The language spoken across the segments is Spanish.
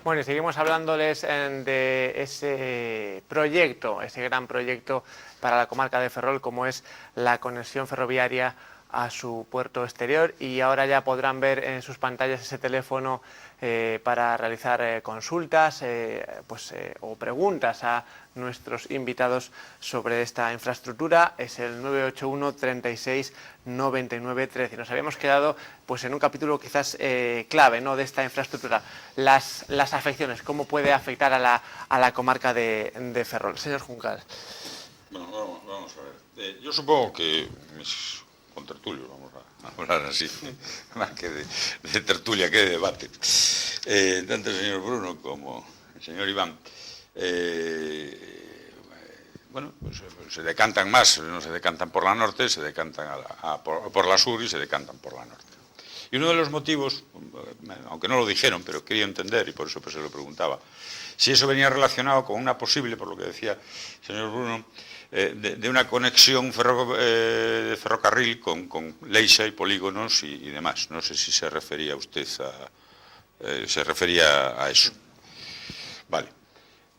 Bueno, y seguimos hablándoles de ese proyecto, ese gran proyecto para la comarca de Ferrol, como es la conexión ferroviaria a su puerto exterior, y ahora ya podrán ver en sus pantallas ese teléfono para realizar consultas o preguntas a nuestros invitados sobre esta infraestructura. Es el 981 36 99 13. Nos habíamos quedado pues en un capítulo quizás clave, ¿no?, de esta infraestructura, las afecciones, cómo puede afectar a la comarca de Ferrol. Señor Juncal. Bueno, vamos a ver. Yo supongo que mis contertulios, vamos a hablar así, más que de tertulia, que de debate, tanto el señor Bruno como el señor Iván, bueno, pues se decantan más, no se decantan por la norte, se decantan por la sur y se decantan por la norte. Y uno de los motivos, aunque no lo dijeron, pero quería entender, y por eso pues se lo preguntaba, si eso venía relacionado con una posible, por lo que decía el señor Bruno, de una conexión de ferrocarril con Leixa y polígonos y demás. No sé si se refería usted se refería a eso. Vale.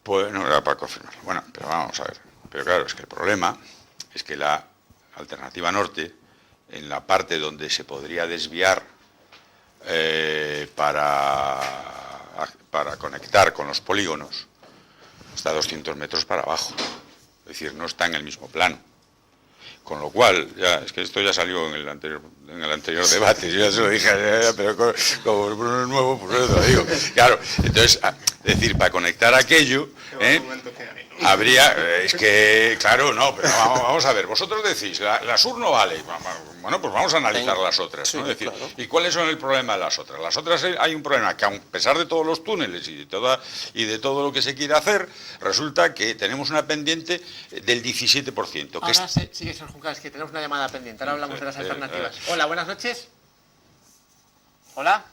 Pues no era para confirmarlo. Bueno, pero vamos a ver. Pero claro, es que el problema es que la alternativa norte, en la parte donde se podría desviar para conectar con los polígonos, está a 200 metros para abajo. Es decir, no está en el mismo plano. Con lo cual, ya, es que esto ya salió en el anterior debate, yo ya se lo dije, pero como el Bruno es nuevo, pues eso lo digo. Claro, entonces, es decir, para conectar aquello, habría, es que, claro, no, pero vamos a ver, vosotros decís, la sur no vale, bueno, pues vamos a analizar las otras, ¿no? Es decir, claro. ¿Y cuáles son el problema de las otras? Las otras hay un problema que, a pesar de todos los túneles y de todo lo que se quiere hacer, resulta que tenemos una pendiente del 17%. Ahora sí, señor Juncal, es que tenemos una llamada pendiente, ahora hablamos de las alternativas. Hola, buenas noches. Hola.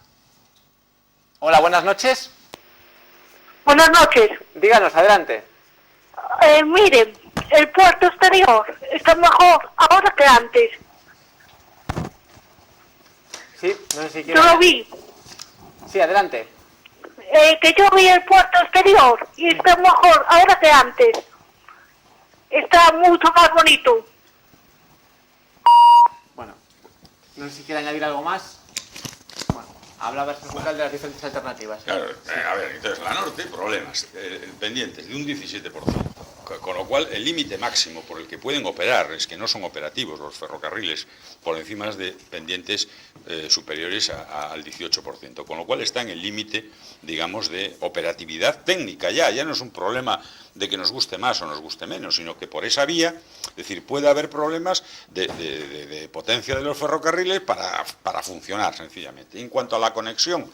Hola, buenas noches. Buenas noches. Díganos, adelante. Miren, el puerto exterior está mejor ahora que antes. Sí, no sé si quiere... Yo lo vi. Sí, adelante. Que yo vi el puerto exterior y está mejor ahora que antes. Está mucho más bonito. Bueno, no sé si quiere añadir algo más. Bueno, hablaba el Juncal de las diferentes alternativas. Claro, a ver, entonces la norte, problemas pendientes de un 17%. Con lo cual, el límite máximo por el que pueden operar es que no son operativos los ferrocarriles por encima de pendientes superiores al 18%. Con lo cual está en el límite, digamos, de operatividad técnica. Ya no es un problema de que nos guste más o nos guste menos, sino que por esa vía, es decir, puede haber problemas de potencia de los ferrocarriles para funcionar, sencillamente. Y en cuanto a la conexión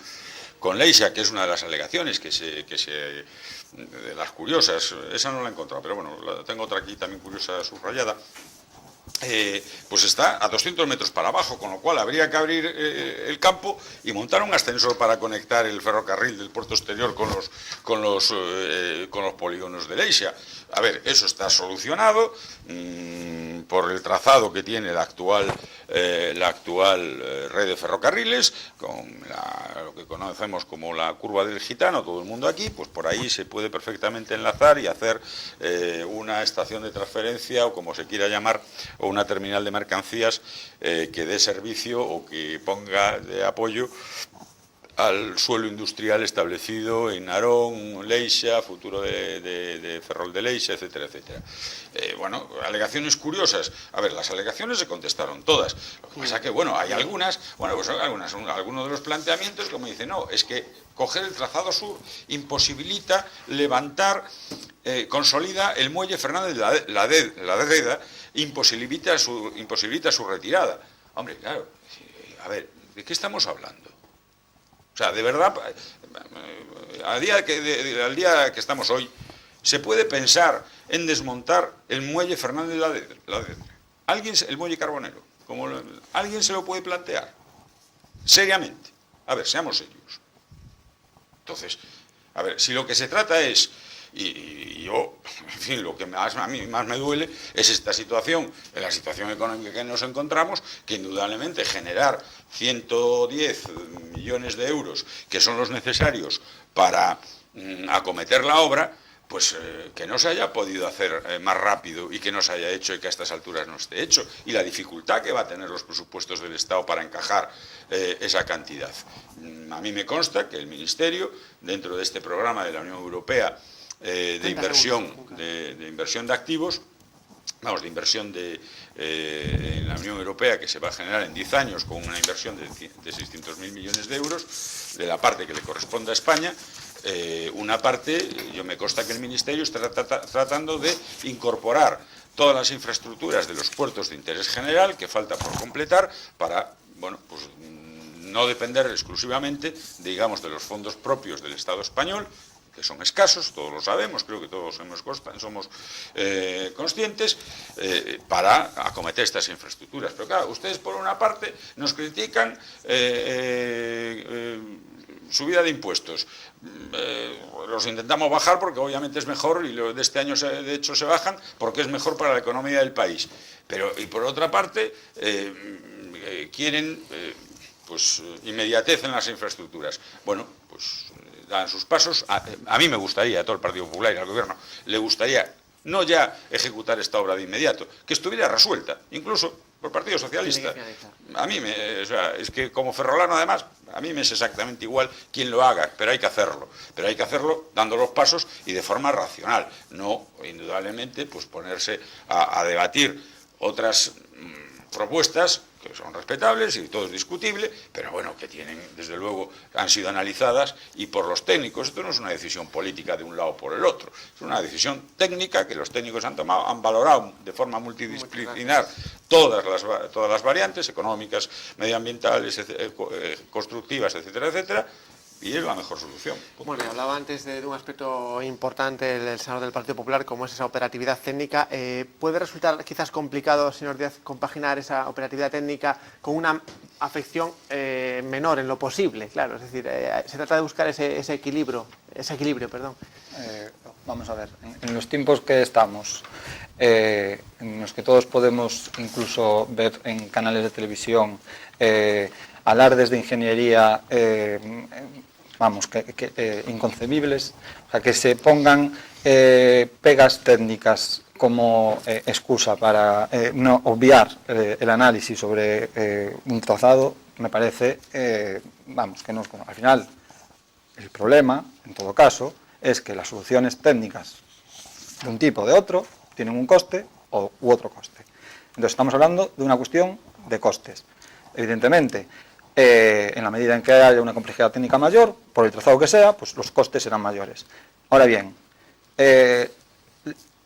con Leixa, que es una de las alegaciones de las curiosas, esa no la he encontrado, pero bueno, tengo otra aquí también curiosa subrayada, pues está a 200 metros para abajo, con lo cual habría que abrir el campo y montar un ascensor para conectar el ferrocarril del puerto exterior con los polígonos de Leixa. A ver, eso está solucionado por el trazado que tiene la actual red de ferrocarriles, con lo que conocemos como la curva del Gitano, todo el mundo aquí, pues por ahí se puede perfectamente enlazar y hacer una estación de transferencia, o como se quiera llamar, o una terminal de mercancías que dé servicio o que ponga de apoyo al suelo industrial establecido en Narón, Leixa, futuro de Ferrol de Leixa, etcétera, etcétera. Bueno, alegaciones curiosas. A ver, las alegaciones se contestaron todas. Lo que pasa es que, bueno, hay algunos de los planteamientos, como dicen, no, es que coger el trazado sur imposibilita levantar, consolida el muelle Fernández la Deda, imposibilita su retirada. Hombre, claro, a ver, ¿de qué estamos hablando? O sea, de verdad, al día que estamos hoy, ¿se puede pensar en desmontar el muelle Fernández la Deda? El muelle Carbonero, ¿alguien se lo puede plantear? Seriamente. A ver, seamos serios. Entonces, a ver, si lo que se trata es Y yo, en fin, lo que a mí más me duele es esta situación, la situación económica que nos encontramos, que indudablemente generar 110 millones de euros, que son los necesarios para acometer la obra, pues que no se haya podido hacer más rápido y que no se haya hecho y que a estas alturas no esté hecho, y la dificultad que va a tener los presupuestos del Estado para encajar esa cantidad. A mí me consta que el Ministerio, dentro de este programa de la Unión Europea de inversión de activos, vamos, de inversión en la Unión Europea, que se va a generar en 10 años con una inversión de 600.000 millones de euros, de la parte que le corresponde a España, una parte, yo me consta que el Ministerio está tratando de incorporar todas las infraestructuras de los puertos de interés general que falta por completar para, bueno, pues no depender exclusivamente, digamos, de los fondos propios del Estado español, que son escasos, todos lo sabemos, creo que todos somos conscientes, para acometer estas infraestructuras. Pero claro, ustedes por una parte nos critican subida de impuestos. Los intentamos bajar porque obviamente es mejor, y de este año de hecho se bajan porque es mejor para la economía del país. Y por otra parte quieren pues inmediatez en las infraestructuras. Bueno, pues dan sus pasos. A mí me gustaría, a todo el Partido Popular y al Gobierno, le gustaría no ya ejecutar esta obra de inmediato, que estuviera resuelta, incluso por el Partido Socialista. A mí es que como ferrolano, además, a mí me es exactamente igual quién lo haga, pero hay que hacerlo. Pero hay que hacerlo dando los pasos y de forma racional, no, indudablemente, pues ponerse a debatir otras propuestas que son respetables y todo es discutible, pero bueno, que tienen, desde luego, han sido analizadas y por los técnicos. Esto no es una decisión política de un lado o por el otro, es una decisión técnica que los técnicos han tomado, han valorado de forma multidisciplinar todas las variantes económicas, medioambientales, constructivas, etcétera, etcétera, y es la mejor solución. Bueno, hablaba antes de un aspecto importante del senador del Partido Popular, como es esa operatividad técnica. ¿Puede resultar quizás complicado, señor Díaz, compaginar esa operatividad técnica con una afección menor en lo posible? Claro, es decir, se trata de buscar ese equilibrio. Vamos a ver, en los tiempos que estamos, en los que todos podemos incluso ver en canales de televisión alardes de ingeniería inconcebibles, o sea, que se pongan pegas técnicas como excusa para no obviar el análisis sobre un trazado, me parece, que no es bueno. Al final, el problema, en todo caso, es que las soluciones técnicas de un tipo o de otro tienen un coste u otro coste. Entonces estamos hablando de una cuestión de costes. Evidentemente, en la medida en que haya una complejidad técnica mayor, por el trazado que sea, pues los costes serán mayores. Ahora bien,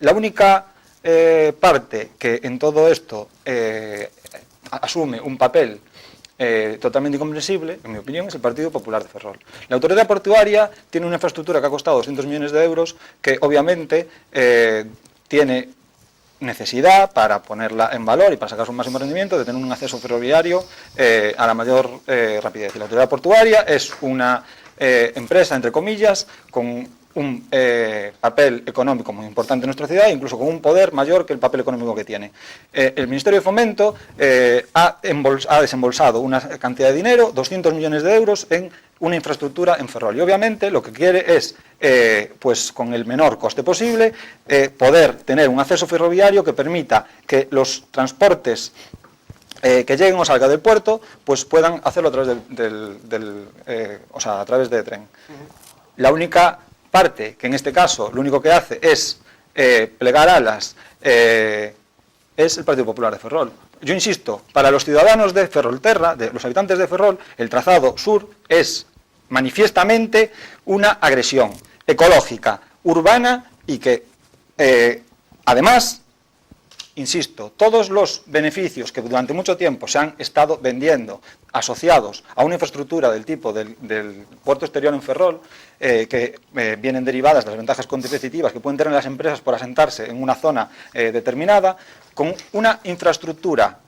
la única parte que en todo esto asume un papel totalmente incomprensible, en mi opinión, es el Partido Popular de Ferrol. La autoridad portuaria tiene una infraestructura que ha costado 200 millones de euros, que obviamente tiene necesidad, para ponerla en valor y para sacar su máximo rendimiento, de tener un acceso ferroviario a la mayor rapidez. Y la autoridad portuaria es una empresa, entre comillas, con un papel económico muy importante en nuestra ciudad, incluso con un poder mayor que el papel económico que tiene. El Ministerio de Fomento ha desembolsado una cantidad de dinero, 200 millones de euros, en una infraestructura en Ferrol. Y obviamente lo que quiere es, pues con el menor coste posible, poder tener un acceso ferroviario que permita que los transportes que lleguen o salgan del puerto, pues puedan hacerlo a través de tren. La única parte que en este caso lo único que hace es plegar alas es el Partido Popular de Ferrol. Yo insisto, para los ciudadanos de Ferrolterra, de los habitantes de Ferrol, el trazado sur es manifiestamente una agresión ecológica, urbana, y que además, insisto, todos los beneficios que durante mucho tiempo se han estado vendiendo asociados a una infraestructura del tipo del puerto exterior en Ferrol, que vienen derivadas de las ventajas competitivas que pueden tener las empresas por asentarse en una zona determinada, con una infraestructura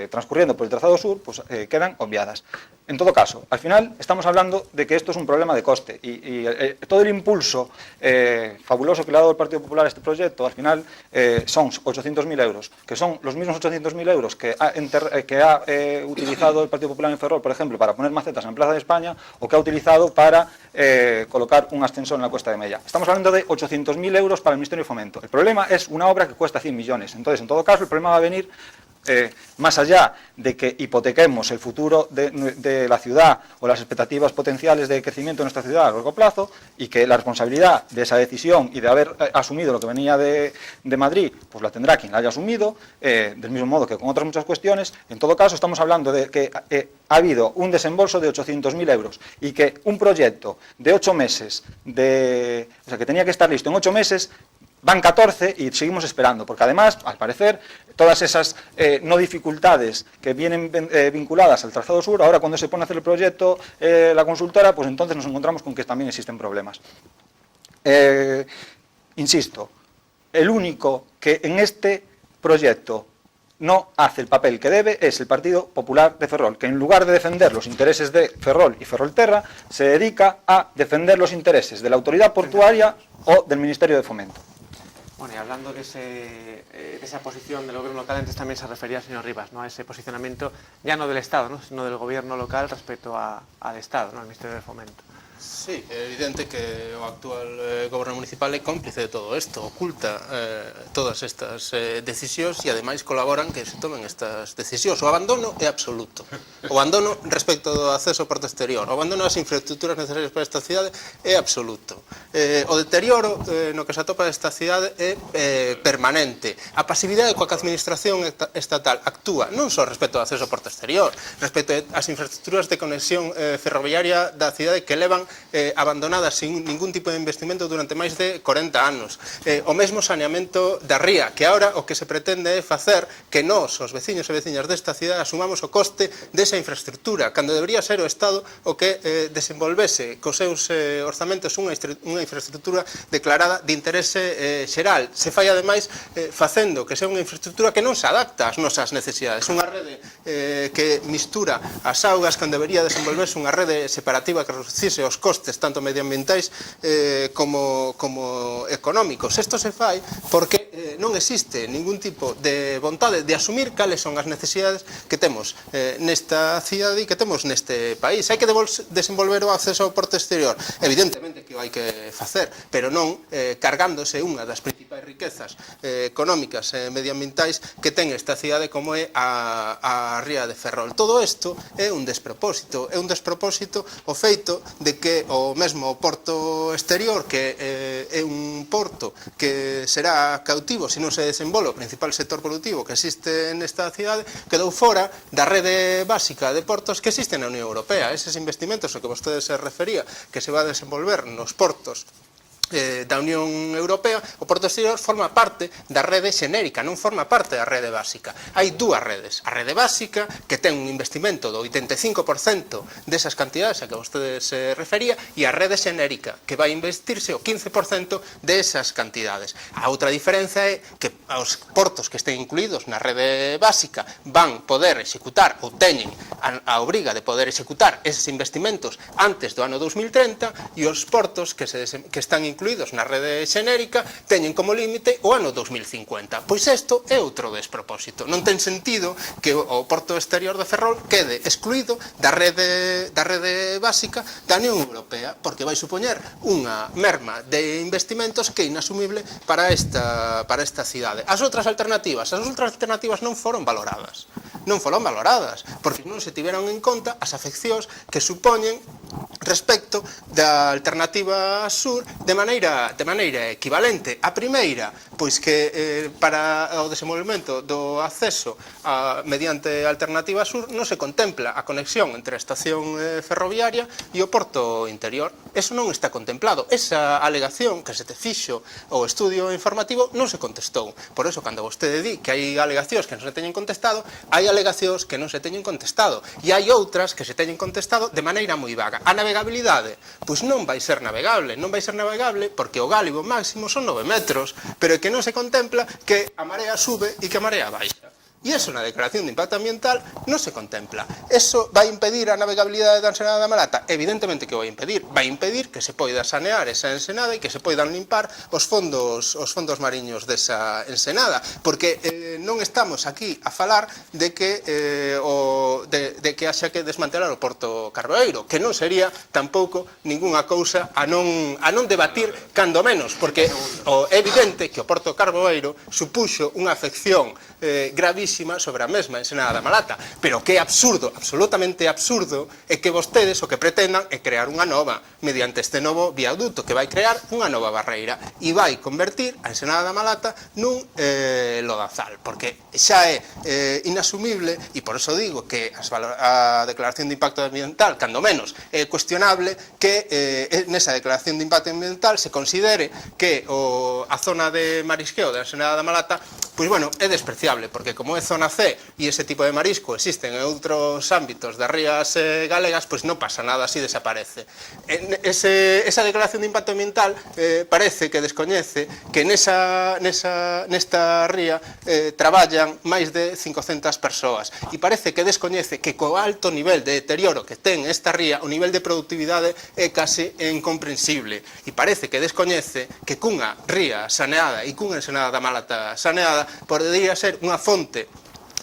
transcurriendo por el trazado sur, pues quedan obviadas. En todo caso, al final estamos hablando de que esto es un problema de coste y todo el impulso fabuloso que le ha dado el Partido Popular a este proyecto, al final son 800.000 euros, que son los mismos 800.000 euros que ha utilizado el Partido Popular en Ferrol, por ejemplo, para poner macetas en Plaza de España, o que ha utilizado para colocar un ascensor en la Cuesta de Mella. Estamos hablando de 800.000 euros para el Ministerio de Fomento. El problema es una obra que cuesta 100 millones. Entonces, en todo caso, el problema va a venir más allá de que hipotequemos el futuro de la ciudad o las expectativas potenciales de crecimiento de nuestra ciudad a largo plazo, y que la responsabilidad de esa decisión y de haber asumido lo que venía de Madrid, pues la tendrá quien la haya asumido, del mismo modo que con otras muchas cuestiones. En todo caso, estamos hablando de que ha habido un desembolso de 800.000 euros y que un proyecto de 8 meses, o sea, que tenía que estar listo en 8 meses, van 14 y seguimos esperando, porque además, al parecer, todas esas no dificultades que vienen vinculadas al trazado sur, ahora cuando se pone a hacer el proyecto la consultora, pues entonces nos encontramos con que también existen problemas. Insisto, el único que en este proyecto no hace el papel que debe es el Partido Popular de Ferrol, que en lugar de defender los intereses de Ferrol y Ferrolterra, se dedica a defender los intereses de la autoridad portuaria o del Ministerio de Fomento. Bueno, y hablando de esa posición del gobierno local, antes también se refería el señor Rivas, ¿no?, a ese posicionamiento ya no del Estado, ¿no?, sino del gobierno local respecto al Estado, ¿no?, al Ministerio de Fomento. Sí, é evidente que o actual goberno municipal é cómplice de todo isto, oculta todas estas decisións e ademais colaboran que se tomen estas decisións. O abandono é absoluto. O abandono respecto do acceso ao porto exterior, o abandono das infraestructuras necesarias para esta cidade é absoluto. O deterioro no que se atopa esta cidade é permanente. A pasividade coa que a administración estatal actúa non só respecto ao acceso ao porto exterior, respecto ás infraestructuras de conexión ferroviaria da cidade que levan abandonadas sin ningún tipo de investimento durante máis de 40 anos. O mesmo saneamento da ría, que agora o que se pretende é facer que nós, os veciños e veciñas desta cidade, asumamos o coste desa infraestructura, cando debería ser o Estado o que desenvolvese cos seus orzamentos unha infraestructura declarada de interese xeral. Se fai ademais facendo que sea unha infraestructura que non se adapta ás nosas necesidades, unha rede que mistura as augas cando debería desenvolverse unha rede separativa que reducise os costes tanto medioambientais como económicos. Isto se fai porque non existe ningún tipo de vontade de asumir cales son as necesidades que temos nesta cidade e que temos neste país. Hai que desenvolver o acceso ao porto exterior. Evidentemente que o hai que facer, pero non cargándose unha das principais riquezas económicas e medioambientais que ten esta cidade como é a ría de Ferrol. Todo isto é un despropósito o feito de que o mesmo porto exterior, que é un porto que será cautivo se non se desenvolve o principal sector productivo que existe nesta cidade, quedou fora da rede básica de portos que existe na Unión Europea. Eses investimentos ao que vostede se refería, que se va a desenvolver nos portos da Unión Europea, o porto exterior forma parte da rede xenérica, non forma parte da rede básica. Hai dúas redes. A rede básica, que ten un investimento do 85% desas cantidades a que vostede se refería, e a rede xenérica, que vai investirse o 15% desas cantidades. A outra diferenza é que os portos que estén incluídos na rede básica van poder executar, ou teñen a obriga de poder executar eses investimentos antes do ano 2030, e os portos que están incluídos na rede xenérica teñen como límite o ano 2050. Pois isto é outro despropósito. Non ten sentido que o porto exterior de Ferrol quede excluído da rede básica da Unión Europea, porque vai supoñer unha merma de investimentos que é inasumible para esta cidade. As outras alternativas non foron valoradas. Porque non se tiveron en conta as afeccións que supoñen respecto da alternativa sur de maneira equivalente. A primeira, pois que para o desenvolvemento do acceso mediante a alternativa sur non se contempla a conexión entre a estación ferroviaria e o porto interior. Eso non está contemplado. Esa alegación que se te fixo o estudio informativo non se contestou. Por eso, cando vostede di que hai alegacións que non se teñen contestado, hai alegacións que non se teñen contestado e hai outras que se teñen contestado de maneira moi vaga. A navegabilidade, pois non vai ser navegable porque o gálibo máximo son 9 metros, pero é que non se contempla que a marea sube e que a marea baixa. E eso na declaración de impacto ambiental non se contempla. Eso vai impedir a navegabilidade da ensenada da Malata? Evidentemente que o vai impedir. Vai impedir que se poida sanear esa ensenada e que se poidan limpar os fondos mariños desa ensenada, porque non estamos aquí a falar de que que haxa que desmantelar o Porto Carboeiro, que non sería tampouco ningunha cousa a non debatir cando menos, porque é evidente que o Porto Carboeiro supuxo unha afección gravísima sobre a mesma ensenada da Malata, pero que é absurdo, absolutamente absurdo, é que vostedes o que pretendan é crear unha nova mediante este novo viaduto que vai crear unha nova barreira e vai convertir a ensenada da Malata nun lodazal, porque xa é inasumible, e por eso digo que a declaración de impacto ambiental, cando menos, é cuestionable que nesa declaración de impacto ambiental se considere que a zona de marisqueo da ensenada da Malata, pois bueno, é despreciable, porque como é zona C e ese tipo de marisco existen en outros ámbitos das rías galegas, pois non pasa nada, así desaparece. Esa declaración de impacto ambiental parece que descoñece que nesta ría traballan máis de 500 persoas e parece que descoñece que co alto nivel de deterioro que ten esta ría, o nivel de productividade é case incomprensible e parece que descoñece que cunha ría saneada e cunha ensenada da Malata saneada podería ser unha fonte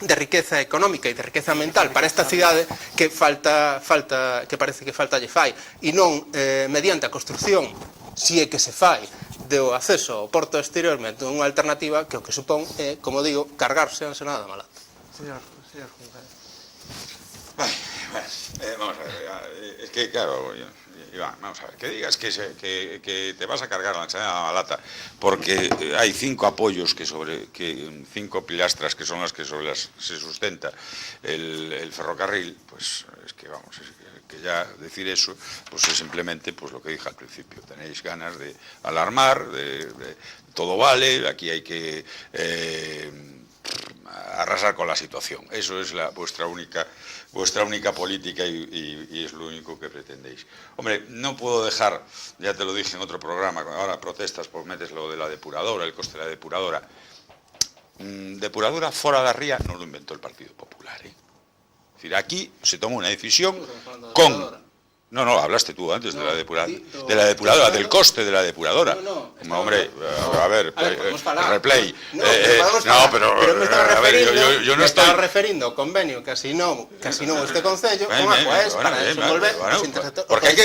de riqueza económica e de riqueza mental para esta cidade que parece que falta lle fai e non mediante a construción, si é que se fai, do acceso ao porto exterior mediante unha alternativa que o que supón é, como digo, cargarse a ensenada da Malata. Señor Juncal. Vamos a ver, es que claro, Iván, vamos a ver, que digas que te vas a cargar la ensenada de la Malata porque hay 5 apoyos 5 pilastras que son las que sobre las se sustenta el ferrocarril, pues es que vamos, que ya decir eso, pues es simplemente pues lo que dije al principio, tenéis ganas de alarmar, de todo vale, aquí hay que arrasar con la situación. Eso es vuestra única política y es lo único que pretendéis. Hombre, no puedo dejar, ya te lo dije en otro programa, ahora protestas, pues metes lo de la depuradora, el coste de la depuradora. Depuradora fora da ría no lo inventó el Partido Popular. Es decir, aquí se tomó una decisión con... No, hablaste tú antes de la depuradora, del coste de la depuradora. No, hombre, a ver, replay. Pero me estaba referindo ao convenio que asinou este Concello con Aquaes para desenvolver os intersectores. Porque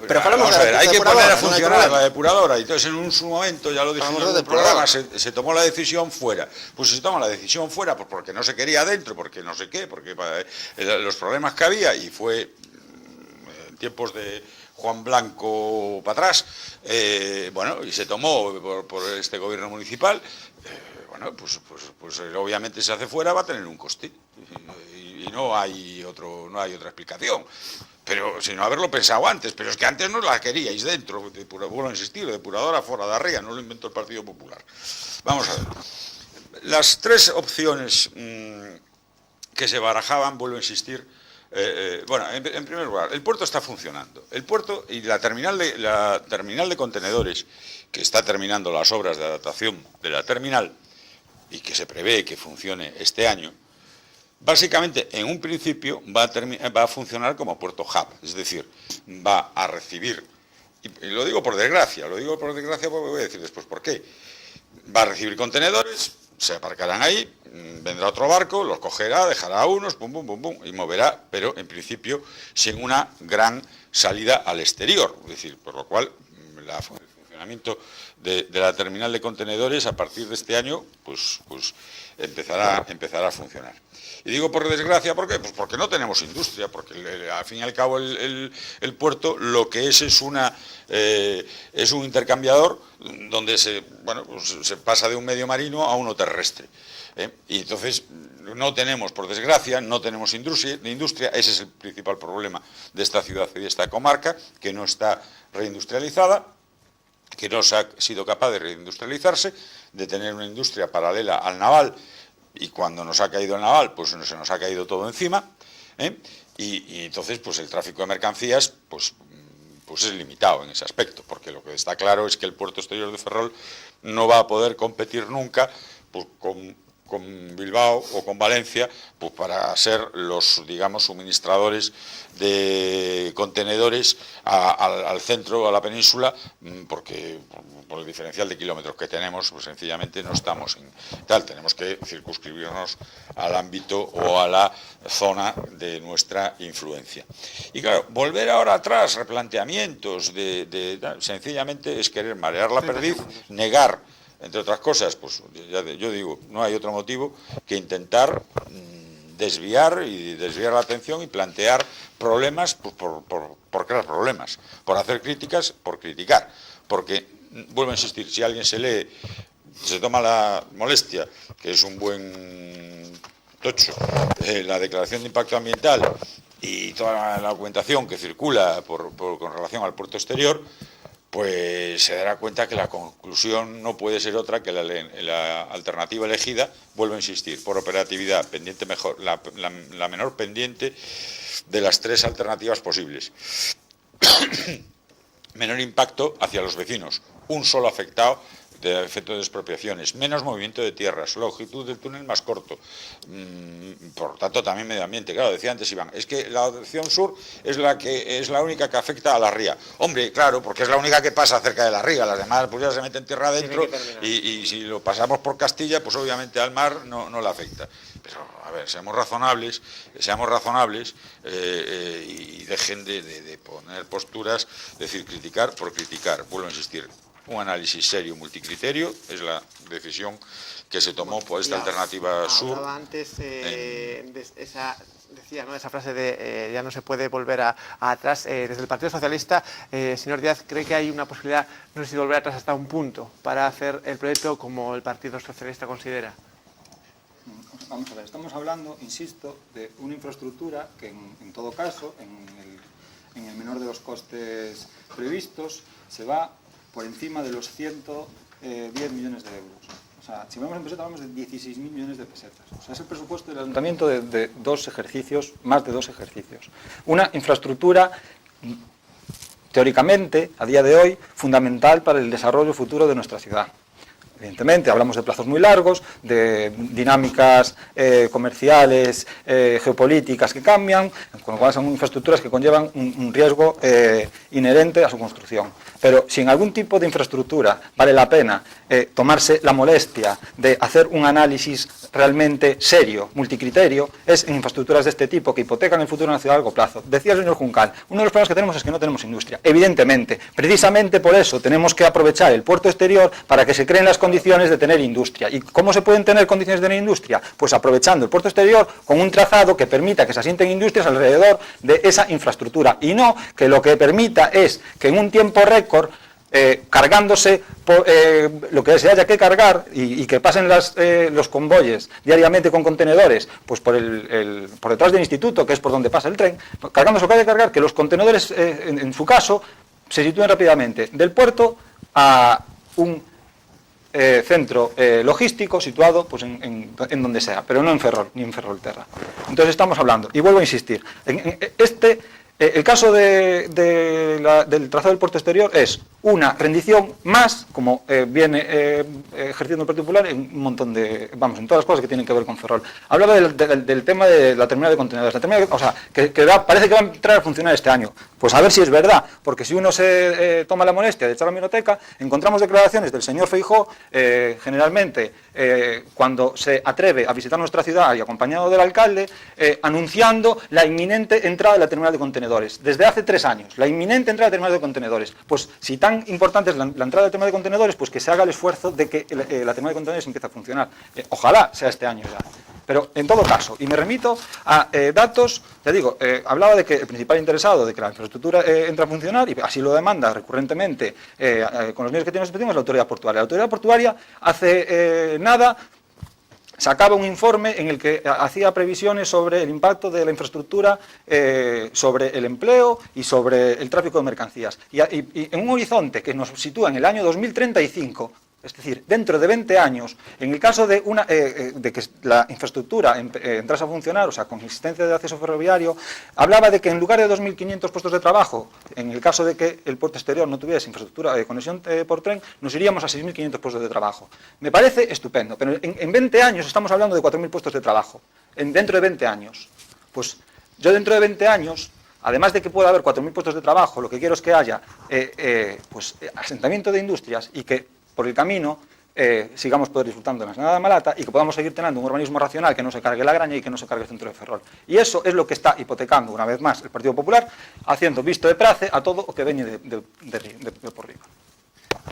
pero falamos hay que poner a funcionar la depuradora, y entonces en su momento, ya lo dijimos en el programa, se tomó la decisión fuera. Pues se toma la decisión fuera porque no se quería adentro, porque no sé qué, porque los problemas que había, y fue tiempos de Juan Blanco para atrás, y se tomó por este gobierno municipal, pues obviamente se hace fuera, va a tener un coste y no hay otra explicación. Pero sin no haberlo pensado antes, pero es que antes no la queríais dentro, vuelvo a insistir, depuradora fora da ría, no lo inventó el Partido Popular. Vamos a ver, las 3 opciones que se barajaban, vuelvo a insistir. En primer lugar, el puerto está funcionando. El puerto y la terminal de contenedores, que está terminando las obras de adaptación de la terminal y que se prevé que funcione este año, básicamente, en un principio, va a funcionar como puerto hub. Es decir, va a recibir, y lo digo por desgracia porque voy a decir después por qué, va a recibir contenedores, se aparcarán ahí, vendrá otro barco, los cogerá, dejará a unos, y moverá, pero en principio sin una gran salida al exterior. Es decir, por lo cual el funcionamiento de la terminal de contenedores a partir de este año pues empezará a funcionar. Y digo por desgracia, ¿por qué? Pues porque no tenemos industria, porque al fin y al cabo el puerto lo que es un intercambiador donde se pasa de un medio marino a uno terrestre. Y entonces no tenemos, por desgracia, no tenemos industria, ese es el principal problema de esta ciudad y de esta comarca, que no está reindustrializada, que no se ha sido capaz de reindustrializarse, de tener una industria paralela al naval, y cuando nos ha caído el naval, pues se nos ha caído todo encima, y entonces pues el tráfico de mercancías pues es limitado en ese aspecto, porque lo que está claro es que el puerto exterior de Ferrol no va a poder competir nunca pues, con con Bilbao o con Valencia, pues para ser los, digamos, suministradores de contenedores al centro, a la península, porque por el diferencial de kilómetros que tenemos, pues sencillamente no estamos en tal, tenemos que circunscribirnos al ámbito o a la zona de nuestra influencia. Y claro, volver ahora atrás, replanteamientos sencillamente es querer marear la perdiz, negar, entre otras cosas, pues yo digo, no hay otro motivo que intentar desviar la atención y plantear problemas pues, por crear problemas, por hacer críticas, por criticar. Porque, vuelvo a insistir, si alguien se toma la molestia, que es un buen tocho, la declaración de impacto ambiental y toda la documentación que circula con relación al puerto exterior, pues se dará cuenta que la conclusión no puede ser otra que la alternativa elegida, vuelvo a insistir, por operatividad, pendiente mejor, la menor pendiente de las tres alternativas posibles. Menor impacto hacia los vecinos, un solo afectado de efecto de expropiaciones, menos movimiento de tierras, longitud del túnel más corto, por tanto también medio ambiente. Claro, decía antes Iván, es que la opción sur es la única que afecta a la ría. Hombre, claro, porque es la única que pasa cerca de la ría, las demás pues ya se meten tierra adentro y si lo pasamos por Castilla, pues obviamente al mar no le afecta. Pero, a ver, seamos razonables y dejen de poner posturas, es decir, criticar por criticar. Vuelvo a insistir, un análisis serio, multicriterio, es la decisión que se tomó por esta alternativa sur. Antes decía, ¿no?, esa frase de ya no se puede volver atrás. Desde el Partido Socialista, señor Díaz, ¿cree que hay una posibilidad, no sé si volver atrás hasta un punto, para hacer el proyecto como el Partido Socialista considera? Vamos a ver, estamos hablando, insisto, de una infraestructura que en todo caso, en el menor de los costes previstos, se va por encima de los 110 millones de euros. O sea, si vamos en pesetas, hablamos de 16.000 millones de pesetas. O sea, es el presupuesto del ayuntamiento de dos ejercicios, más de 2 ejercicios. Una infraestructura, teóricamente, a día de hoy, fundamental para el desarrollo futuro de nuestra ciudad. Evidentemente, hablamos de plazos muy largos, de dinámicas comerciales, geopolíticas que cambian, con lo cual son infraestructuras que conllevan un riesgo inherente a su construcción. Pero si en algún tipo de infraestructura vale la pena tomarse la molestia de hacer un análisis realmente serio, multicriterio, es en infraestructuras de este tipo que hipotecan el futuro de una ciudad a largo plazo. Decía el señor Juncal, uno de los problemas que tenemos es que no tenemos industria. Evidentemente, precisamente por eso tenemos que aprovechar el puerto exterior para que se creen las condiciones de tener industria. ¿Y cómo se pueden tener condiciones de tener industria? Pues aprovechando el puerto exterior con un trazado que permita que se asienten industrias alrededor de esa infraestructura y no que lo que permita es que en un tiempo récord, cargándose lo que se haya que cargar y que pasen los convoyes diariamente con contenedores pues por detrás del instituto, que es por donde pasa el tren, cargándose lo que haya que cargar, que los contenedores en su caso se sitúen rápidamente del puerto a un centro logístico situado pues en donde sea, pero no en Ferrol, ni en Ferrolterra. Entonces estamos hablando, y vuelvo a insistir, el caso del trazado del puerto exterior es una rendición más, como viene ejerciendo el Partido Popular en un montón de, en todas las cosas que tienen que ver con Ferrol. Hablaba del tema de la terminal de contenedores, parece que va a entrar a funcionar este año. Pues a ver si es verdad, porque si uno se toma la molestia de echar la hemeroteca, encontramos declaraciones del señor Feijóo, generalmente cuando se atreve a visitar nuestra ciudad y acompañado del alcalde, anunciando la inminente entrada de la terminal de contenedores. Desde hace 3 años, la inminente entrada de la terminal de contenedores. Pues si tan importante es la entrada de la terminal de contenedores, pues que se haga el esfuerzo de que la terminal de contenedores empiece a funcionar. Ojalá sea este año ya. Pero en todo caso, y me remito a datos, ya digo, hablaba de que el principal interesado de que la infraestructura entre a funcionar, y así lo demanda recurrentemente con los medios que tiene es la autoridad portuaria. La autoridad portuaria hace nada sacaba un informe en el que hacía previsiones sobre el impacto de la infraestructura sobre el empleo y sobre el tráfico de mercancías. Y en un horizonte que nos sitúa en el año 2035, Es decir, dentro de 20 años, en el caso de que la infraestructura entrase a funcionar, o sea, con existencia de acceso ferroviario, hablaba de que en lugar de 2.500 puestos de trabajo, en el caso de que el puerto exterior no tuviese infraestructura de conexión por tren, nos iríamos a 6.500 puestos de trabajo. Me parece estupendo, pero en 20 años estamos hablando de 4.000 puestos de trabajo. Dentro de 20 años. Pues yo dentro de 20 años, además de que pueda haber 4.000 puestos de trabajo, lo que quiero es que haya asentamiento de industrias y que por el camino sigamos poder disfrutando de la Ensenada de Malata y que podamos seguir teniendo un urbanismo racional que no se cargue la Graña y que no se cargue el centro de Ferrol. Y eso es lo que está hipotecando, una vez más, el Partido Popular, haciendo visto de prace a todo o que veñe de por riba.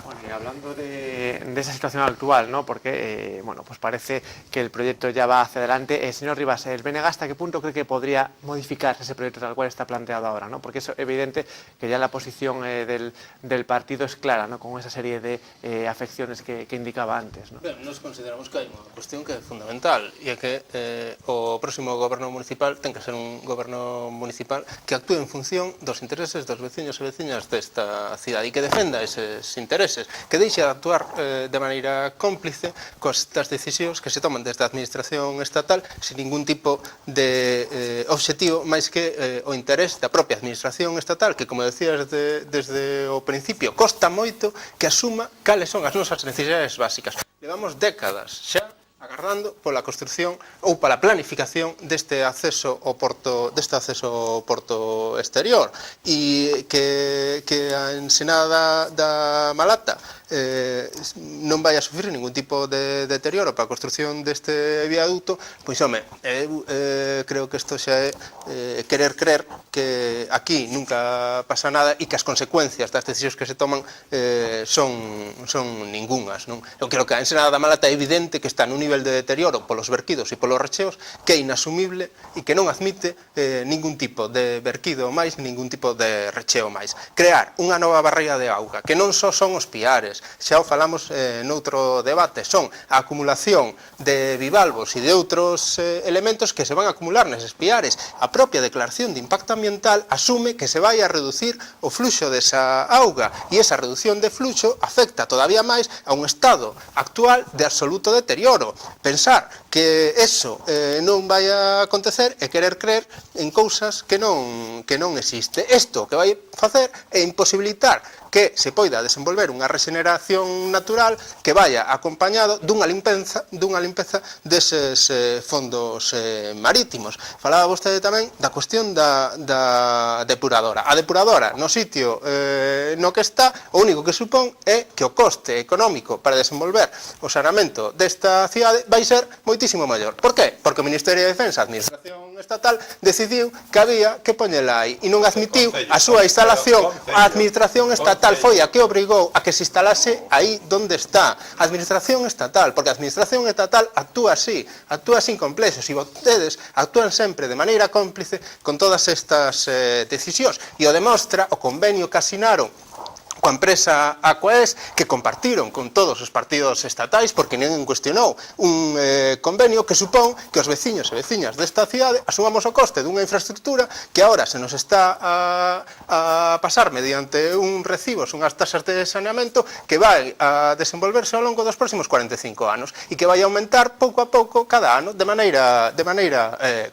Bueno, y hablando de esa situación actual, ¿no? Porque bueno, pues parece que el proyecto ya va hacia adelante. Señor Rivas, el BNG, ¿hasta qué punto cree que podría modificarse ese proyecto tal cual está planteado ahora, ¿no? Porque es evidente que ya la posición del partido es clara, ¿no? Con esa serie de afecciones que indicaba antes, ¿no? Ben, nos consideramos que hai unha cuestión que é fundamental e é que o próximo goberno municipal ten que ser un goberno municipal que actúe en función dos intereses dos veciños e veciñas desta cidade e que defenda eses intereses, que deixe de actuar de maneira cómplice costas decisións que se toman desde a administración estatal sin ningún tipo de obxectivo máis que o interés da propia administración estatal que, como decías desde o principio, costa moito que asuma cales son as nosas necesidades básicas. Levamos décadas xa agardando pola construción ou pola planificación deste acceso ao porto exterior e que a Ensenada da Malata non vai a sufrir ningún tipo de deterioro para a construción deste viaduto, pois, home, creo que isto xa é querer creer que aquí nunca pasa nada e que as consecuencias das decisións que se toman son ningunhas, non? Eu creo que a Ensenada da Malata é evidente que está nun nivel de deterioro polos verquidos e polos recheos que é inasumible e que non admite ningún tipo de verquido máis, ningún tipo de recheo máis. Crear unha nova barreira de auga, que non só son os piares, xa o falamos noutro debate, son a acumulación de bivalvos e de outros elementos que se van a acumular neses piares. A propia declaración de impacto ambiental asume que se vai a reducir o fluxo desa auga e esa reducción de fluxo afecta todavía máis a un estado actual de absoluto deterioro. Pensar que eso non vai a acontecer é querer creer en cousas que non existe. Isto que vai facer é imposibilitar que se poida desenvolver unha regeneración natural que vaya acompañado dunha limpeza deses fondos marítimos. Falaba vostede tamén da cuestión da depuradora. A depuradora no sitio no que está, o único que supón é que o coste económico para desenvolver o saneamento desta cidade vai ser moitísimo maior. Por qué? Porque o Ministerio de Defensa, a Administración Estatal, decidiu que había que poñela aí e non admitiu a súa instalación. A Administración Estatal foi a que obrigou a que se instalase aí donde está. A Administración Estatal, porque a Administración Estatal actúa así, actúa sin complexos e vostedes actúan sempre de maneira cómplice con todas estas decisións e o demostra o convenio que asinaron coa empresa Aquaes, que compartiron con todos os partidos estatais, porque ninguén cuestionou un convenio que supón que os veciños e veciñas desta cidade asumamos o coste dunha infraestructura que agora se nos está a pasar mediante un recibos, unhas tasas de saneamento que vai a desenvolverse ao longo dos próximos 45 anos e que vai a aumentar pouco a pouco cada ano de maneira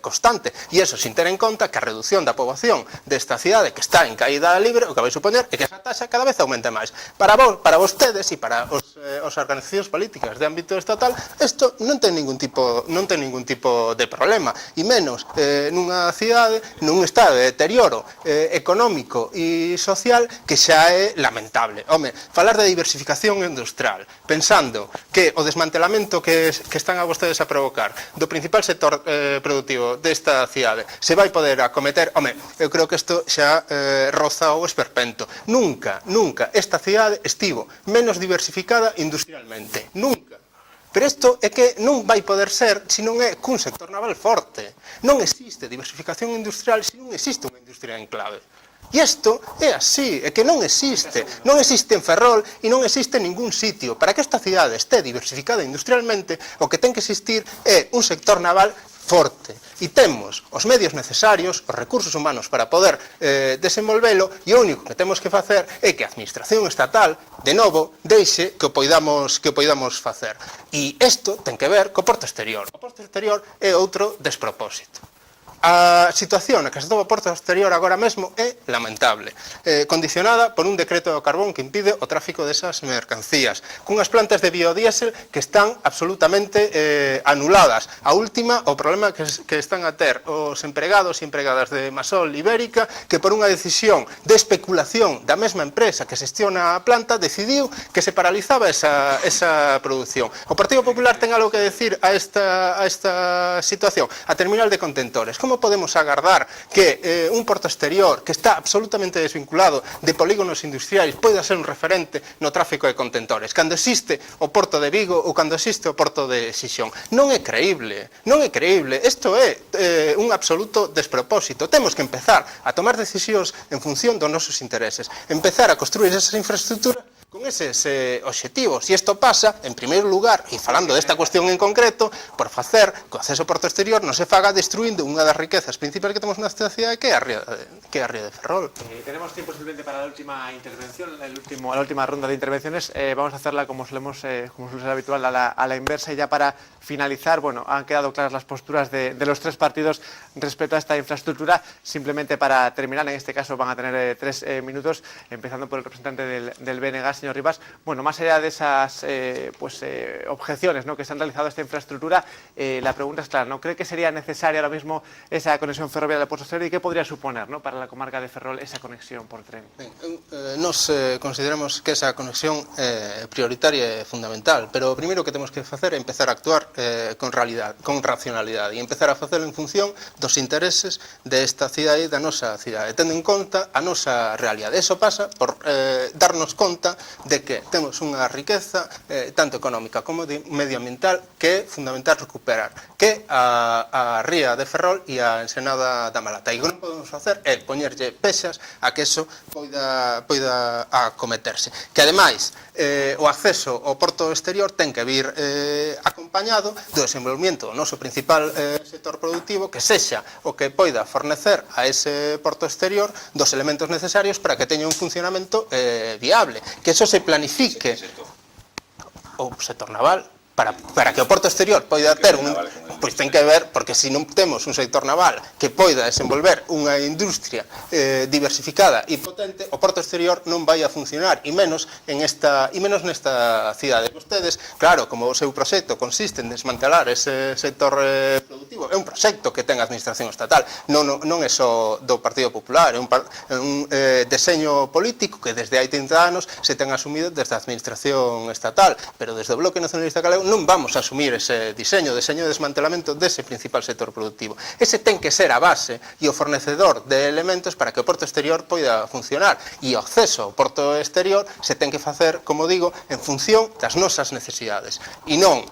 constante. E eso sin ter en conta que a reducción da poboación desta cidade que está en caída libre o que vai supoñer é que esa taxa cada vez aumente máis. Para vostedes e para as organizacións políticas de ámbito estatal, isto non ten ningún tipo de problema, e menos nunha cidade nun estado de deterioro económico e social que xa é lamentable. Home, falar de diversificación industrial, pensando que o desmantelamento que están a vostedes a provocar do principal sector productivo desta cidade se vai poder acometer, home, eu creo que isto xa roza o esperpento. Nunca esta cidade estivo menos diversificada industrialmente. Nunca. Pero isto é que non vai poder ser se non é cun sector naval forte. Non existe diversificación industrial se non existe unha industria en clave. E isto é así, é que non existe en Ferrol e non existe en ningún sitio. Para que esta cidade este diversificada industrialmente, o que ten que existir é un sector naval forte e temos os medios necesarios, os recursos humanos para poder desenvolvelo, e o único que temos que facer é que a administración estatal, de novo, deixe que o poidamos facer. E isto ten que ver co porto exterior. O porto exterior é outro despropósito. A situación na que se atopa o porto exterior agora mesmo é lamentable, condicionada por un decreto do carbón que impide o tráfico desas mercancías, cunhas plantas de biodiesel que están absolutamente anuladas. A última, o problema que están a ter os empregados e empregadas de Masol Ibérica, que por unha decisión de especulación da mesma empresa que xestiona a planta, decidiu que se paralizaba esa produción. O Partido Popular ten algo que decir a esta situación, a terminal de contentores. Como podemos agardar que un porto exterior que está absolutamente desvinculado de polígonos industriais poida ser un referente no tráfico de contentores, cando existe o porto de Vigo ou cando existe o porto de Xixón? Non é creíble, non é creíble. Isto é un absoluto despropósito. Temos que empezar a tomar decisións en función dos nosos intereses, empezar a construir esas infraestructuras con eses obxectivos. E isto pasa, en primeiro lugar, e falando desta cuestión en concreto, por facer que o acceso ao porto exterior non se faga destruindo unha das riquezas principais que temos nesta cidade, que é a ría de Ferrol. Tenemos tiempo simplemente para la última intervención, la última ronda de intervenciones. Vamos a hacerla como suele ser habitual, a la inversa. Y ya para finalizar, bueno, han quedado claras las posturas de los tres partidos respecto a esta infraestructura. Simplemente para terminar, en este caso van a tener 3 minutos, empezando por el representante del BNG, señor Rivas. Bueno, más allá de esas objeciones, ¿no?, que se han realizado a esta infraestructura, la pregunta es clara, ¿no? ¿Cree que sería necesaria ahora mismo esa conexión ferroviaria del puerto exterior y qué podría suponer, ¿no?, para la comarca de Ferrol esa conexión por tren? Nos consideramos que esa conexión é prioritaria e fundamental, pero o primeiro que temos que facer é empezar a actuar con racionalidade e empezar a facelo en función dos intereses desta cidade e da nosa cidade, tendo en conta a nosa realidade. Eso pasa por darnos conta de que temos unha riqueza tanto económica como medioambiental que é fundamental recuperar, que a ría de Ferrol e a ensenada da Malata. E o que non podemos facer é poñerlle pexas a que eso poida acometerse. Que ademais o acceso ao porto exterior ten que vir acompañado do desenvolvemento do noso principal sector productivo, que sexa o que poida fornecer a ese porto exterior dos elementos necesarios para que teña un funcionamento viable, que eso se planifique o sector naval para que o porto exterior poida ter pois ten que ver, porque se non temos un sector naval que poida desenvolver unha industria diversificada e potente, o porto exterior non vai a funcionar, e menos nesta cidade. Vostedes, claro, como o seu proxecto consiste en desmantelar ese sector productivo, é un proxecto que ten a administración estatal, non é só do Partido Popular, é un deseño político que desde hai 30 anos se ten asumido desde a administración estatal, pero desde o Bloque Nacionalista Galego non vamos a asumir ese diseño de desmantelamento dese principal sector productivo. Ese ten que ser a base e o fornecedor de elementos para que o porto exterior poida funcionar, e o acceso ao porto exterior se ten que facer, como digo, en función das nosas necesidades, e non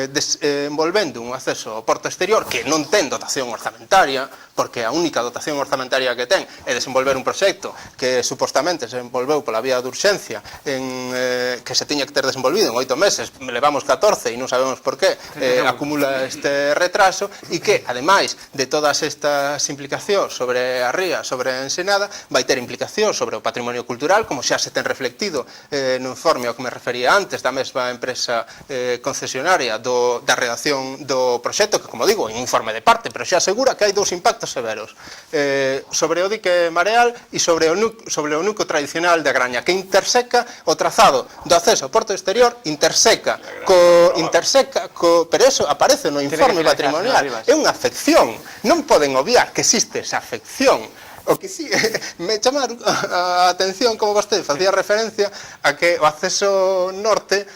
desenvolvendo un acceso ao porto exterior que non ten dotación orzamentaria, porque a única dotación orzamentaria que ten é desenvolver un proxecto que supostamente se desenvolveu pola vía de urxencia que se tiña que ter desenvolvido en 8 meses, levamos 14 e non sabemos por qué acumula este retraso, e que, ademais de todas estas implicacións sobre a ría, sobre a ensenada, vai ter implicacións sobre o patrimonio cultural, como xa se ten reflectido no informe ao que me refería antes da mesma empresa concesionaria da redacción do proxecto, que, como digo, é un informe de parte, pero xa asegura que hai 2 impactos severos sobre o dique Mareal e sobre o núcleo tradicional de Agraña, que interseca o trazado do acceso ao porto exterior, pero eso aparece no informe patrimonial, é unha afección, non poden obviar que existe esa afección. O que sí, me chama a atención como vostede facía referencia a que o acceso norte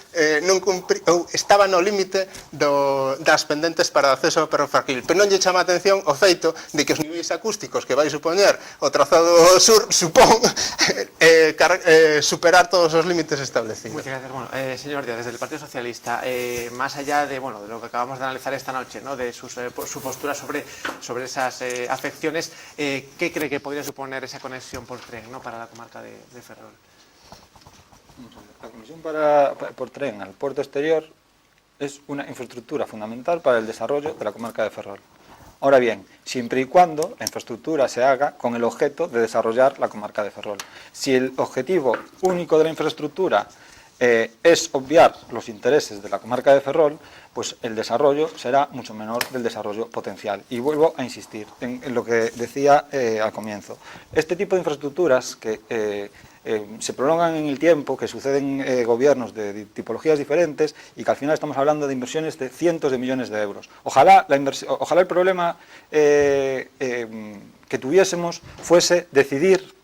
estaba no límite das pendentes para o acceso ao ferrocarril, pero non lle chama a atención o feito de que os niveis acústicos que vai supoñer o trazado sur supón superar todos os límites establecidos. Muchas gracias. Bueno, señor Díaz, desde el Partido Socialista, más allá de lo que acabamos de analizar esta noche, ¿no?, de su postura sobre esas afecciones, ¿qué cree que podría suponer esa conexión por tren, ¿no?, para la comarca de Ferrol? La conexión por tren al puerto exterior es una infraestructura fundamental para el desarrollo de la comarca de Ferrol. Ahora bien, siempre y cuando la infraestructura se haga con el objeto de desarrollar la comarca de Ferrol. Si el objetivo único de la infraestructura es obviar los intereses de la comarca de Ferrol, pues el desarrollo será mucho menor del desarrollo potencial. Y vuelvo a insistir en lo que decía al comienzo. Este tipo de infraestructuras que se prolongan en el tiempo, que suceden gobiernos de tipologías diferentes y que al final estamos hablando de inversiones de cientos de millones de euros. Ojalá el problema que tuviésemos fuese decidir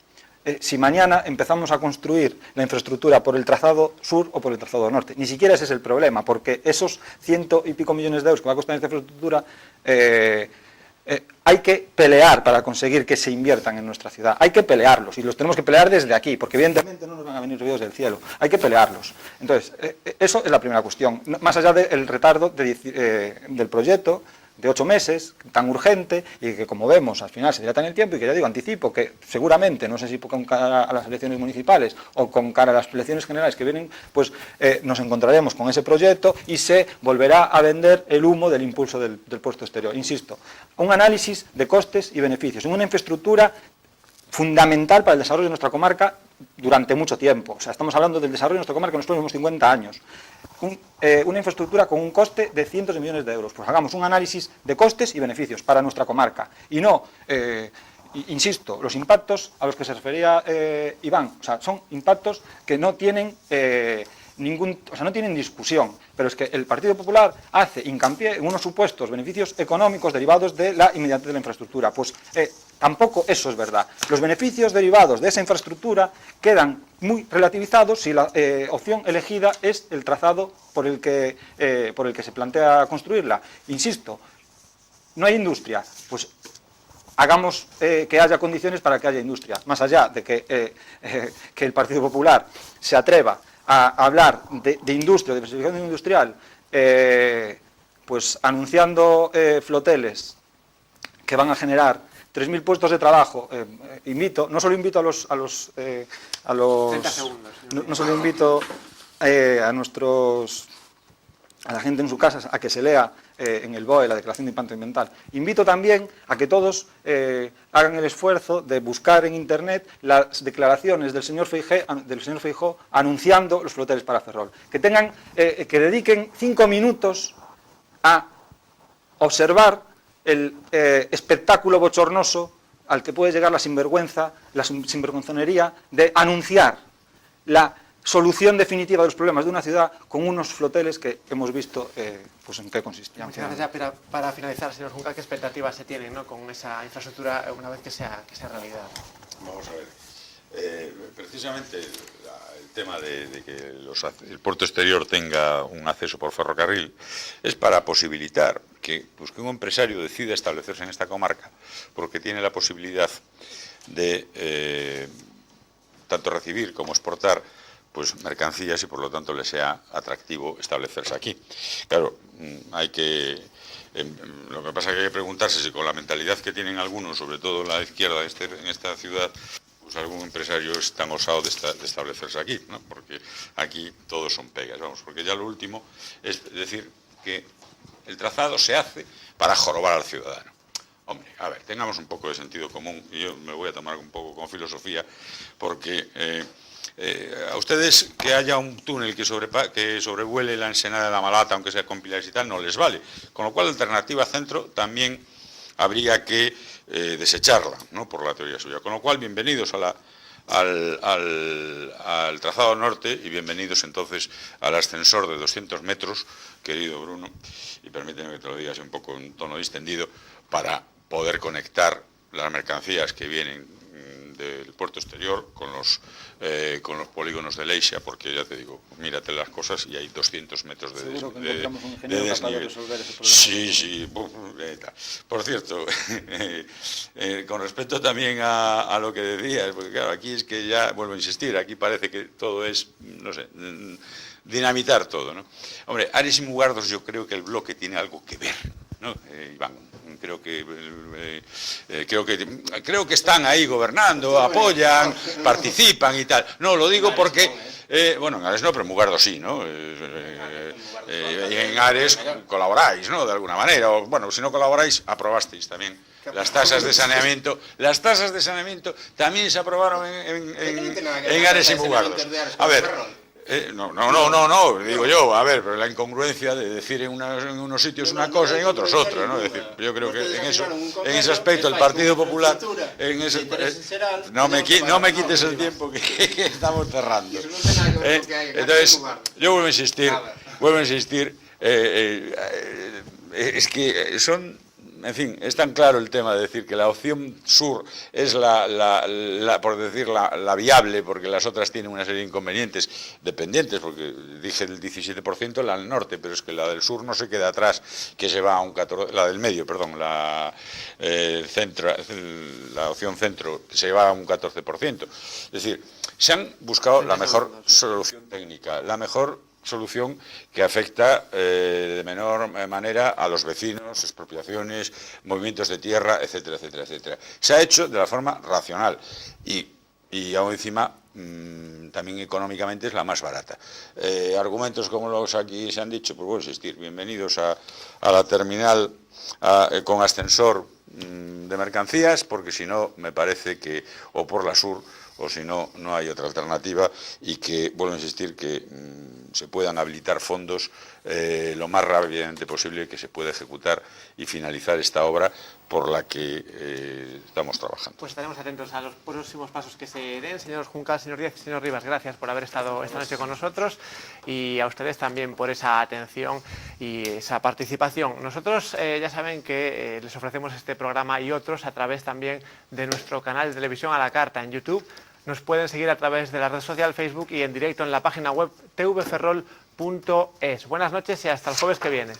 si mañana empezamos a construir la infraestructura por el trazado sur o por el trazado norte. Ni siquiera ese es el problema, porque esos 100 y pico millones de euros que va a costar esta infraestructura, hay que pelear para conseguir que se inviertan en nuestra ciudad. Hay que pelearlos, y los tenemos que pelear desde aquí, porque evidentemente no nos van a venir ríos del cielo. Hay que pelearlos. Entonces, eso es la primera cuestión. Más allá del retardo del proyecto, de 8 meses, tan urgente, y que, como vemos, al final se dilata en el tiempo, y que ya digo, anticipo que seguramente, no sé si con cara a las elecciones municipales o con cara a las elecciones generales que vienen, pues nos encontraremos con ese proyecto y se volverá a vender el humo del impulso del puerto exterior. Insisto, un análisis de costes y beneficios, en una infraestructura fundamental para el desarrollo de nuestra comarca durante mucho tiempo. O sea, estamos hablando del desarrollo de nuestra comarca en los próximos 50 años. Una infraestructura con un coste de cientos de millones de euros. Pues hagamos un análisis de costes y beneficios para nuestra comarca. Y no, insisto, los impactos a los que se refería Iván, o sea, son impactos que no tienen no tienen discusión, pero es que el Partido Popular hace hincapié en unos supuestos beneficios económicos derivados de la inmediatez de la infraestructura. Pues tampoco eso es verdad. Los beneficios derivados de esa infraestructura quedan muy relativizados si la opción elegida es el trazado por el que se plantea construirla. Insisto, no hay industria, pues hagamos que haya condiciones para que haya industria, más allá de que el Partido Popular se atreva a hablar de industria, de diversificación industrial, pues anunciando floteles que van a generar 3.000 puestos de trabajo. No solo invito a la gente en su casa a que se lea en el BOE la Declaración de Impacto Ambiental. Invito también a que todos hagan el esfuerzo de buscar en Internet las declaraciones del señor Feijóo anunciando los floteles para Ferrol. Que dediquen 5 minutos a observar el espectáculo bochornoso al que puede llegar la sinvergüenzonería de anunciar la solución definitiva de los problemas de una ciudad con unos floteles que hemos visto pues en qué consistían. Muchas gracias. Ya para finalizar, señor Juncal, ¿qué expectativas se tienen, ¿no?, con esa infraestructura una vez que sea realidad? Vamos a ver. Precisamente el tema de que el puerto exterior tenga un acceso por ferrocarril es para posibilitar que un empresario decida establecerse en esta comarca, porque tiene la posibilidad de tanto recibir como exportar pues mercancías, y por lo tanto le sea atractivo establecerse aquí. Claro, lo que pasa es que hay que preguntarse si con la mentalidad que tienen algunos, sobre todo la izquierda en esta ciudad, pues algún empresario es tan osado de establecerse aquí, ¿no? Porque aquí todos son pegas, vamos, porque ya lo último es decir que el trazado se hace para jorobar al ciudadano. Hombre, a ver, tengamos un poco de sentido común, y yo me voy a tomar un poco con filosofía, porque a ustedes que haya un túnel que sobrevuele la ensenada de la Malata, aunque sea con pilares y tal, no les vale. Con lo cual, la alternativa centro también habría que desecharla, ¿no?, por la teoría suya. Con lo cual, bienvenidos al trazado norte y bienvenidos entonces al ascensor de 200 metros, querido Bruno, y permíteme que te lo diga así un poco en tono distendido, para poder conectar las mercancías que vienen del puerto exterior con los polígonos de Leixia, porque ya te digo, mírate las cosas y hay 200 metros de desnivel. Sí. Por cierto, con respecto también a lo que decías, porque claro, aquí es que ya vuelvo a insistir, aquí parece que todo es, no sé, dinamitar todo, ¿no? Hombre, Ares y Mugardos, yo creo que el bloque tiene algo que ver, ¿no, Iván? Creo que están ahí gobernando, apoyan, participan y tal. No, lo digo porque bueno, en Ares no, pero en Mugardo sí, ¿no? Y en Ares colaboráis, ¿no? De alguna manera, o bueno, si no colaboráis, aprobasteis también las tasas de saneamiento. Las tasas de saneamiento también se aprobaron en Ares y Mugardo. A ver, no, digo yo, a ver, pero la incongruencia de decir en unos sitios una cosa y en otros otra, ¿no? Es decir, yo creo que en ese aspecto el Partido Popular, no me quites el tiempo que estamos cerrando. Entonces, yo vuelvo a insistir, es que son... En fin, es tan claro el tema de decir que la opción sur es por decir, la viable, porque las otras tienen una serie de inconvenientes dependientes, porque dije el 17% la del norte, pero es que la del sur no se queda atrás, que se va a un 14%, la del medio, perdón, la opción centro se va a un 14%. Es decir, se han buscado la mejor solución técnica, la mejor solución que afecta de menor manera a los vecinos, expropiaciones, movimientos de tierra, etcétera, etcétera, etcétera. Se ha hecho de la forma racional y aún encima también económicamente es la más barata. Argumentos como los aquí se han dicho, pues voy a insistir, bienvenidos a la terminal con ascensor de mercancías, porque si no me parece que o por la sur o si no, no hay otra alternativa, y que, vuelvo a insistir, que se puedan habilitar fondos lo más rápidamente posible, que se pueda ejecutar y finalizar esta obra por la que estamos trabajando. Pues estaremos atentos a los próximos pasos que se den. Señor Juncal, señor Díaz y señor Rivas, gracias por haber estado esta noche con nosotros, y a ustedes también por esa atención y esa participación. Nosotros ya saben que les ofrecemos este programa y otros a través también de nuestro canal de televisión a la carta en YouTube. Nos pueden seguir a través de la red social Facebook y en directo en la página web tvferrol.es. Buenas noches y hasta el jueves que viene.